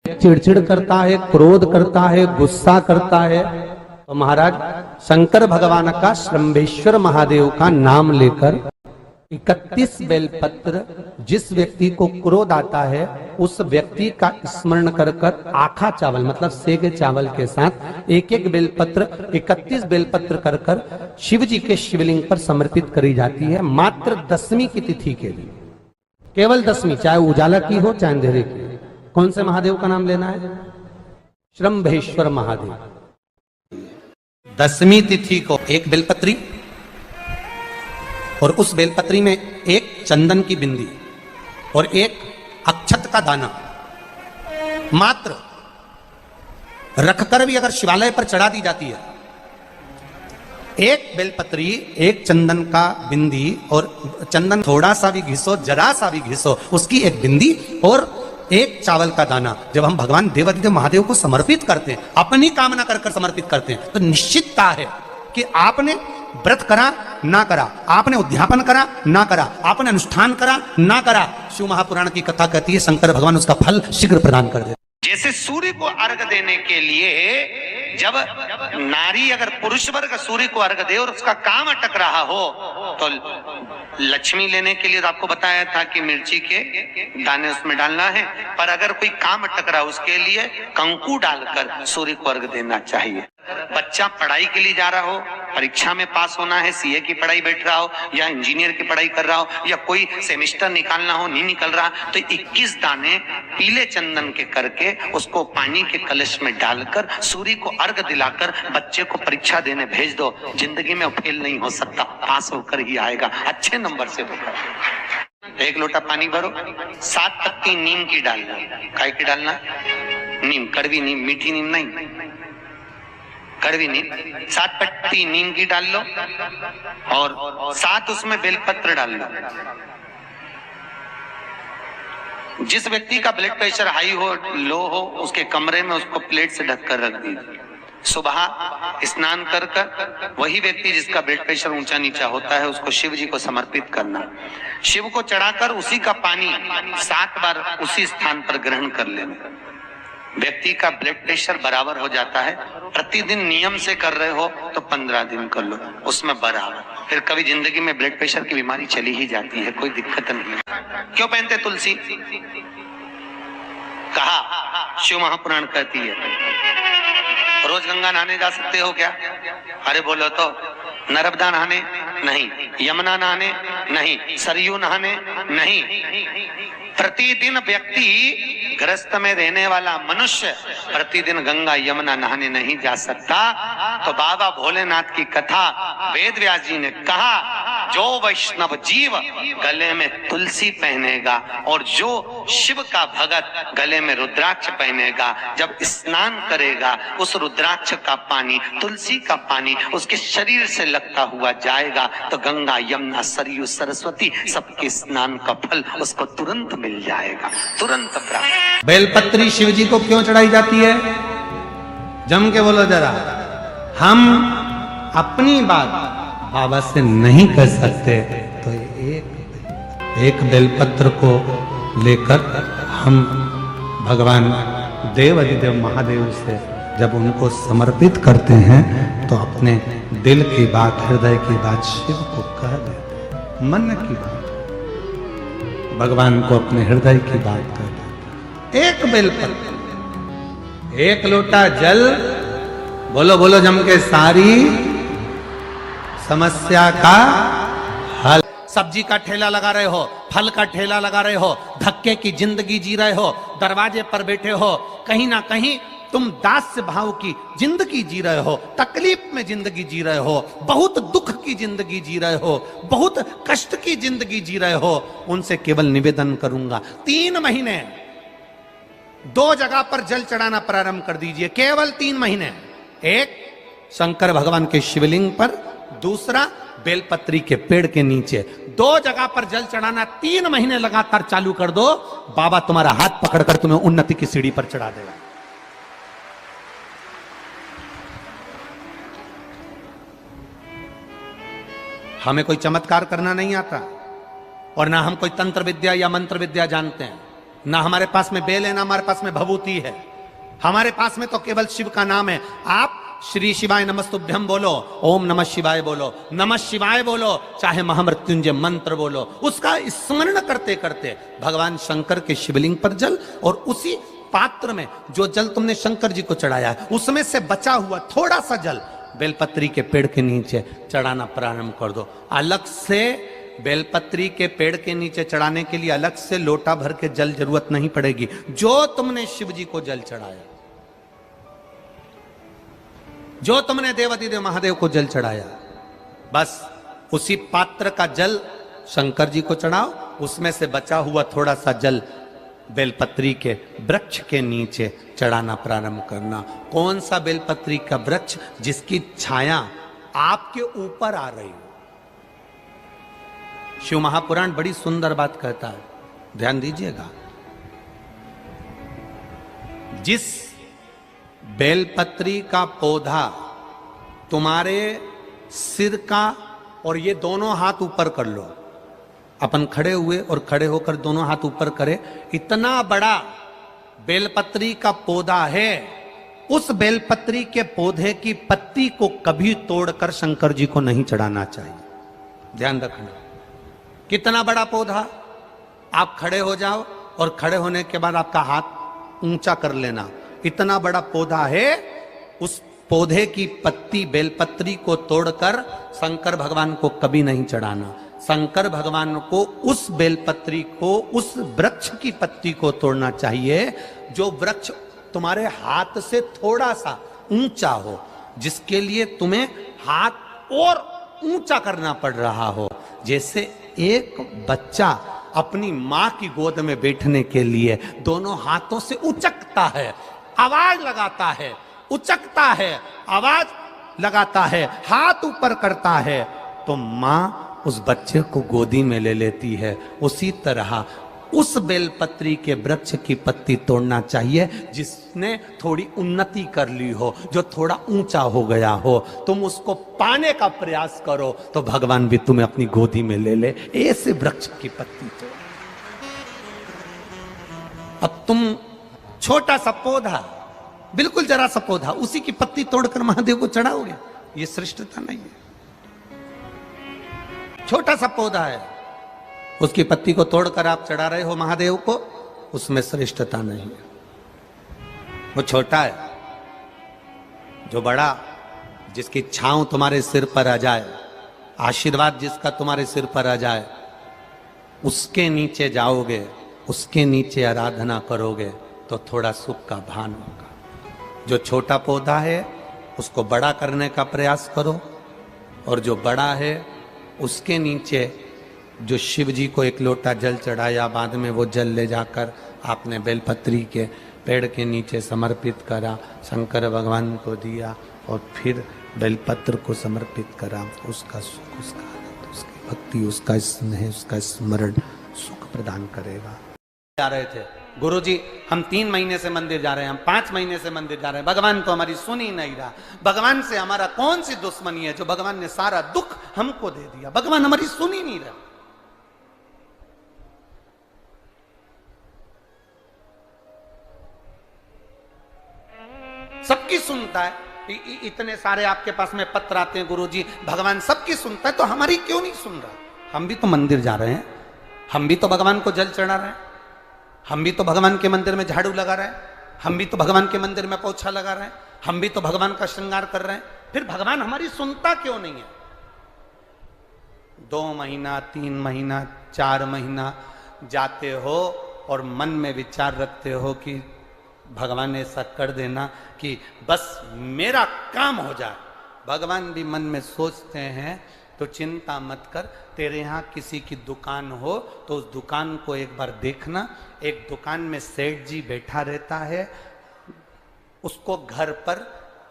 चिड़चिड़ करता है, क्रोध करता है, गुस्सा करता है, तो महाराज शंकर भगवान का श्रंभेश्वर महादेव का नाम लेकर 31 बेलपत्र, जिस व्यक्ति को क्रोध आता है उस व्यक्ति का स्मरण कर कर आखा चावल मतलब सेगे चावल के साथ एक एक बेलपत्र 31 बेलपत्र कर कर शिव जी के शिवलिंग पर समर्पित करी जाती है, मात्र 10वीं की तिथि के लिए, केवल 10वीं, चाहे उजाला की हो चाहे अंधेरे की। कौन से महादेव का नाम लेना है? श्रंभेश्वर महादेव। 10वीं तिथि को एक बेलपत्री और उस बेलपत्री में एक चंदन की बिंदी और एक अक्षत का दाना मात्र रखकर भी अगर शिवालय पर चढ़ा दी जाती है, एक बेलपत्री, एक चंदन का बिंदी, और चंदन थोड़ा सा भी घिसो, जरा सा भी घिसो, उसकी एक बिंदी और एक चावल का दाना, जब हम भगवान देवादिदेव महादेव को समर्पित करते हैं, अपनी कामना कर कर समर्पित करते हैं, तो निश्चितता है कि आपने व्रत करा ना करा, आपने उद्यापन करा ना करा, आपने अनुष्ठान करा ना करा, शिव महापुराण की कथा कहती है शंकर भगवान उसका फल शीघ्र प्रदान कर देते। जैसे सूर्य को अर्घ देने के लिए जब नारी अगर पुरुष वर्ग सूर्य को अर्घ दे और उसका काम अटक रहा हो तो लक्ष्मी लेने के लिए तो आपको बताया था कि मिर्ची के दाने उसमें डालना है, पर अगर कोई काम अटक रहा उसके लिए कंकु डालकर सूर्य को अर्घ देना चाहिए। बच्चा पढ़ाई के लिए जा रहा हो, परीक्षा में पास होना है, सीए की पढ़ाई बैठ रहा हो या इंजीनियर की पढ़ाई कर रहा हो या कोई सेमेस्टर निकालना हो, नहीं निकल रहा, तो 21 दाने पीले चंदन के करके उसको पानी के कलश में डालकर सूर्य को अर्घ दिलाकर बच्चे को परीक्षा देने भेज दो। जिंदगी में फेल नहीं हो सकता, पास होकर ही आएगा, अच्छे नंबर से होकर। एक लोटा पानी भरो, 7 पत्ती नीम की डालना। काय की डालना? नीम, कड़वी नीम, मीठी नीम नहीं, कड़वी नीम। 7 पत्ती नीम की डाल लो और 7 उसमें बेलपत्र डाल लो। जिस व्यक्ति का ब्लड प्रेशर हाई हो, लो हो, उसके कमरे में उसको प्लेट से ढककर रख दीजिए। सुबह स्नान कर कर वही व्यक्ति जिसका ब्लड प्रेशर ऊंचा नीचा होता है उसको शिव जी को समर्पित करना। शिव को चढ़ाकर उसी का पानी 7 बार उसी स्थान पर ग्रहण कर लेना। व्यक्ति का ब्लड प्रेशर बराबर हो जाता है। प्रतिदिन नियम से कर रहे हो तो 15 दिन कर लो, उसमें बराबर। फिर कभी जिंदगी में ब्लड प्रेशर की बीमारी चली ही जाती है, कोई दिक्कत नहीं। क्यों पहनते तुलसी? कहा शिव महापुराण कहती है। रोज गंगा नहाने जा सकते हो क्या? अरे बोलो तो। नर्मदा नहाने नहीं, यमुना नहाने नहीं, सरयू नहाने नहीं। प्रतिदिन व्यक्ति गृहस्थ में रहने वाला मनुष्य प्रतिदिन गंगा यमुना नहाने नहीं जा सकता। तो बाबा भोलेनाथ की कथा वेद व्यास जी ने कहा, जो वैष्णव जीव गले में तुलसी पहनेगा और जो शिव का भगत गले में रुद्राक्ष पहनेगा, जब स्नान करेगा उस रुद्राक्ष का पानी, तुलसी का पानी उसके शरीर से लगता हुआ जाएगा तो गंगा यमुना सरयू सरस्वती सबके स्नान का फल उसको तुरंत मिल जाएगा, तुरंत प्राप्त। बेलपत्री शिव जी को क्यों चढ़ाई जाती है? जम के बोलो जरा। हम अपनी बात बाबा से नहीं कह सकते तो एक बेलपत्र को लेकर हम भगवान देवादिदेव महादेव से जब उनको समर्पित करते हैं तो अपने दिल की बात, हृदय की बात शिव को कह देते हैं, मन की बात भगवान को अपने हृदय की बात कह देते हैं। एक बेलपत्र, एक लोटा जल, बोलो बोलो जम के, सारी समस्या का हल। सब्जी का ठेला लगा रहे हो, फल का ठेला लगा रहे हो, धक्के की जिंदगी जी रहे हो, दरवाजे पर बैठे हो, कहीं ना कहीं तुम दास्य भाव की जिंदगी जी रहे हो, तकलीफ में जिंदगी जी रहे हो, बहुत दुख की जिंदगी जी रहे हो, बहुत कष्ट की जिंदगी जी रहे हो, उनसे केवल निवेदन करूंगा 3 महीने 2 जगह पर जल चढ़ाना प्रारंभ कर दीजिए, केवल 3 महीने। एक शंकर भगवान के शिवलिंग पर, दूसरा बेलपत्री के पेड़ के नीचे। 2 जगह पर जल चढ़ाना 3 महीने लगातार चालू कर दो, बाबा तुम्हारा हाथ पकड़कर तुम्हें उन्नति की सीढ़ी पर चढ़ा देगा। हमें कोई चमत्कार करना नहीं आता और ना हम कोई तंत्र विद्या या मंत्र विद्या जानते हैं। ना हमारे पास में बेल है, ना हमारे पास में भभूति है, हमारे पास में तो केवल शिव का नाम है। आप श्री शिवाय नमस्तुभ्यम बोलो, ओम नमः शिवाय बोलो, नमः शिवाय बोलो, चाहे महामृत्युंजय मंत्र बोलो, उसका स्मरण करते करते भगवान शंकर के शिवलिंग पर जल, और उसी पात्र में जो जल तुमने शंकर जी को चढ़ाया है उसमें से बचा हुआ थोड़ा सा जल बेलपत्री के पेड़ के नीचे चढ़ाना प्रारंभ कर दो। अलग से बेलपत्री के पेड़ के नीचे चढ़ाने के लिए अलग से लोटा भर के जल जरूरत नहीं पड़ेगी। जो तुमने शिव जी को जल चढ़ाया, जो तुमने देवाधिदेव महादेव को जल चढ़ाया, बस उसी पात्र का जल शंकर जी को चढ़ाओ, उसमें से बचा हुआ थोड़ा सा जल बेलपत्री के वृक्ष के नीचे चढ़ाना प्रारंभ करना। कौन सा बेलपत्री का वृक्ष? जिसकी छाया आपके ऊपर आ रही हो। शिव महापुराण बड़ी सुंदर बात कहता है, ध्यान दीजिएगा। जिस बेलपत्री का पौधा तुम्हारे सिर का, और ये दोनों हाथ ऊपर कर लो, अपन खड़े हुए और खड़े होकर दोनों हाथ ऊपर करें, इतना बड़ा बेलपत्री का पौधा है, उस बेलपत्री के पौधे की पत्ती को कभी तोड़कर शंकर जी को नहीं चढ़ाना चाहिए। ध्यान रखना। कितना बड़ा पौधा, आप खड़े हो जाओ और खड़े होने के बाद आपका हाथ ऊंचा कर लेना। इतना बड़ा पौधा है, उस पौधे की पत्ती बेलपत्री को तोड़कर शंकर भगवान को कभी नहीं चढ़ाना। शंकर भगवान को उस बेलपत्री को, उस वृक्ष की पत्ती को तोड़ना चाहिए जो वृक्ष तुम्हारे हाथ से थोड़ा सा ऊंचा हो, जिसके लिए तुम्हें हाथ और ऊंचा करना पड़ रहा हो। जैसे एक बच्चा अपनी मां की गोद में बैठने के लिए दोनों हाथों से उचकता है, आवाज लगाता है, उचकता है, आवाज लगाता है, हाथ ऊपर करता है, तो मां उस बच्चे को गोदी में ले लेती है। उसी तरह उस बेलपत्री के वृक्ष की पत्ती तोड़ना चाहिए जिसने थोड़ी उन्नति कर ली हो, जो थोड़ा ऊंचा हो गया हो। तुम उसको पाने का प्रयास करो तो भगवान भी तुम्हें अपनी गोदी में ले ले। ऐसे वृक्ष की पत्ती तोड़। अब तुम छोटा सा पौधा, बिल्कुल जरा सा पौधा, उसी की पत्ती तोड़कर महादेव को चढ़ाओगे, ये श्रेष्ठता नहीं है। छोटा सा पौधा है, उसकी पत्ती को तोड़कर आप चढ़ा रहे हो महादेव को, उसमें श्रेष्ठता नहीं है। वो छोटा है। जो बड़ा, जिसकी छांव तुम्हारे सिर पर आ जाए, आशीर्वाद जिसका तुम्हारे सिर पर आ जाए, उसके नीचे जाओगे, उसके नीचे आराधना करोगे तो थोड़ा सुख का भान होगा। जो छोटा पौधा है उसको बड़ा करने का प्रयास करो, और जो बड़ा है उसके नीचे जो शिव जी को एक लोटा जल चढ़ाया, बाद में वो जल ले जाकर आपने बेलपत्री के पेड़ के नीचे समर्पित करा, शंकर भगवान को दिया, और फिर बेलपत्र को समर्पित करा, उसका सुख, उसका आनंद, उसकी भक्ति, उसका स्नेह, उसका स्मरण सुख प्रदान करेगा। जा रहे थे गुरुजी, हम 3 महीने से मंदिर जा रहे हैं, हम 5 महीने से मंदिर जा रहे हैं, भगवान तो हमारी सुन ही नहीं रहा। भगवान से हमारा कौन सी दुश्मनी है जो भगवान ने सारा दुख हमको दे दिया? भगवान हमारी सुन ही नहीं रहा। सबकी सुनता है। इतने सारे आपके पास में पत्र आते हैं, गुरुजी भगवान सबकी सुनता है, तो हमारी क्यों नहीं सुन रहा? हम भी तो मंदिर जा रहे हैं, हम भी तो भगवान को जल चढ़ा रहे हैं, हम भी तो भगवान के मंदिर में झाड़ू लगा रहे हैं, हम भी तो भगवान के मंदिर में पोछा लगा रहे हैं, हम भी तो भगवान का श्रृंगार कर रहे हैं, फिर भगवान हमारी सुनता क्यों नहीं है? 2 महीना, 3 महीना, 4 महीना जाते हो और मन में विचार रखते हो कि भगवान ऐसा कर देना कि बस मेरा काम हो जाए। भगवान भी मन में सोचते हैं तो चिंता मत कर, तेरे यहाँ किसी की दुकान हो तो उस दुकान को एक बार देखना। एक दुकान में सेठ जी बैठा रहता है, उसको घर पर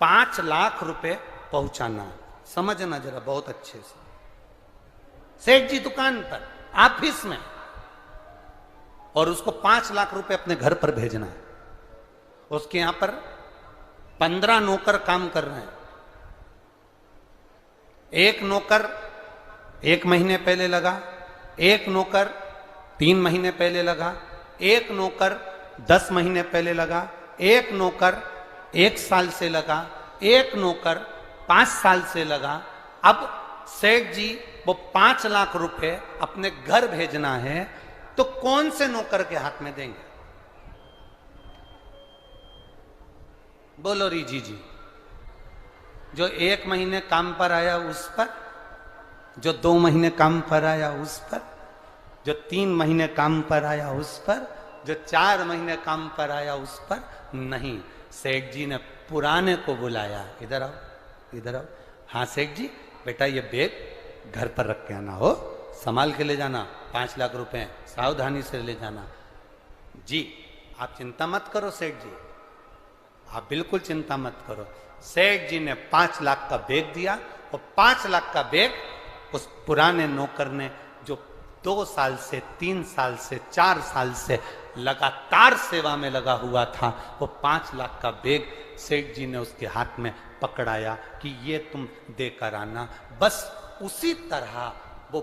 5 लाख रुपए पहुंचाना। समझना जरा बहुत अच्छे से। सेठ जी दुकान पर, ऑफिस में, और उसको 5 लाख रुपए अपने घर पर भेजना है। उसके यहां पर 15 नौकर काम कर रहे हैं। एक नौकर 1 महीने पहले लगा, एक नौकर 3 महीने पहले लगा, एक नौकर 10 महीने पहले लगा, एक नौकर 1 साल से लगा, एक नौकर 5 साल से लगा। अब सेठ जी वो 5 लाख रुपए अपने घर भेजना है तो कौन से नौकर के हाथ में देंगे? बोलो रीजी जी। जो 1 महीने काम पर आया उस पर, जो 2 महीने काम पर आया उस पर, जो 3 महीने काम पर आया उस पर, जो 4 महीने काम पर आया उस पर नहीं। सेठ जी ने पुराने को बुलाया, इधर आओ, इधर आओ। हाँ सेठ जी, बेटा ये बैग घर पर रख के आना, हो संभाल के ले जाना, 5 लाख रुपए सावधानी से ले जाना। जी आप चिंता मत करो सेठ जी, आप बिल्कुल चिंता मत करो। सेठ जी ने 5 लाख का बैग दिया और 5 लाख का बैग उस पुराने नौकर ने, जो 2 साल से 3 साल से 4 साल से लगातार सेवा में लगा हुआ था, वो 5 लाख का बैग सेठ जी ने उसके हाथ में पकड़ाया कि ये तुम देकर आना। बस उसी तरह वो